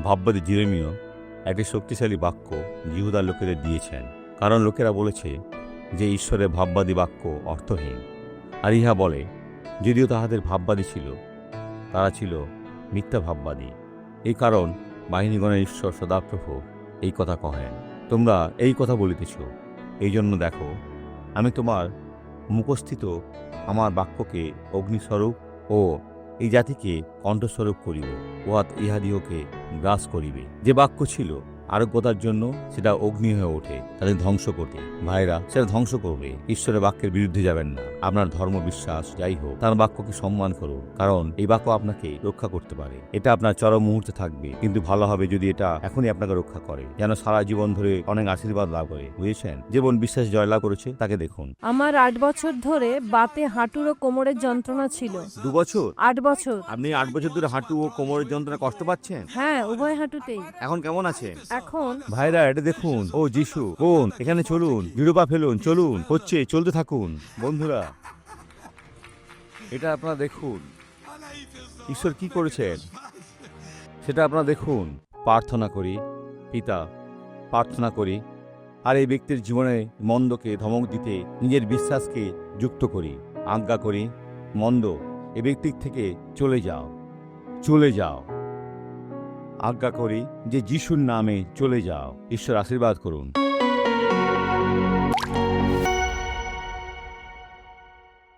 ভাববাদী জিরেমীয় একটি শক্তিশালী বাক্য জিহুদার লোকেদের দিয়েছেন, কারণ লোকেরা বলেছে যে ঈশ্বরের ভাববাদী বাক্য অর্থহীন। আর ইহা বলে, যদিও তাহাদের ভাববাদী ছিল, তারা ছিল মিথ্যা ভাববাদী। এই কারণ বাহিনীগণের ঈশ্বর সদাপ্রভু এই কথা কহেন, তোমরা এই কথা বলিতেছ, এই জন্য দেখো, আমি তোমার মুখস্থিত আমার বাক্যকে অগ্নিস্বরূপ ও এই জাতিকে কণ্ঠস্বরূপ করিব, উহাত ইহাদিওকে গ্রাস করিবে। যে বাক্য ছিল আরোগ্যতার জন্য, সেটা অগ্নি হয়ে ওঠে তাদের ধ্বংস করতে। ভাইরা, সেটা ধ্বংস করবে। ঈশ্বরের বাক্যের বিরুদ্ধে যাবেন না। আপনার ধর্ম বিশ্বাস যাই হোক, তার বাক্যকে সম্মান করুন, কারণ এই বাক্য আপনাকে রক্ষা করতে পারে। এটা আপনার চরম মুহূর্তে থাকবে, কিন্তু ভালো হবে যদি এটা এখনই আপনাকে রক্ষা করে, যেন সারা জীবন ধরে অনেক আশীর্বাদ লাভ করে। বুঝেছেন? জীবন বিশ্বাস জয়লাভ করেছে তাকে দেখুন। আমার 8 বছর ধরে বাতে হাঁটুর ও কোমরের যন্ত্রণা ছিল। 2 বছর? 8 বছর। আপনি 8 বছর ধরে হাঁটু ও কোমরের যন্ত্রণা কষ্ট পাচ্ছেন? হ্যাঁ, উভয় হাঁটুতেই। এখন কেমন আছেন? এখন ভাইরা, এটা দেখুন। ও যিশু, কোন এখানে চলুন, দৃঢ় পা ফেলুন, চলুন, হচ্ছে, চলতে থাকুন। বন্ধুরা, এটা আপনারা দেখুন, ঈশ্বর কি করেছেন সেটা আপনারা দেখুন। প্রার্থনা করি, পিতা, প্রার্থনা করি, আর এই ব্যক্তির জীবনে মন্দকে ধমক দিতে নিজের বিশ্বাসকে যুক্ত করি। আজ্ঞা করি, মন্দ এই ব্যক্তির থেকে চলে যাও, চলে যাও। আজ্ঞা করি যে যিশুর নামে চলে যাও। ঈশ্বর আশীর্বাদ করুন।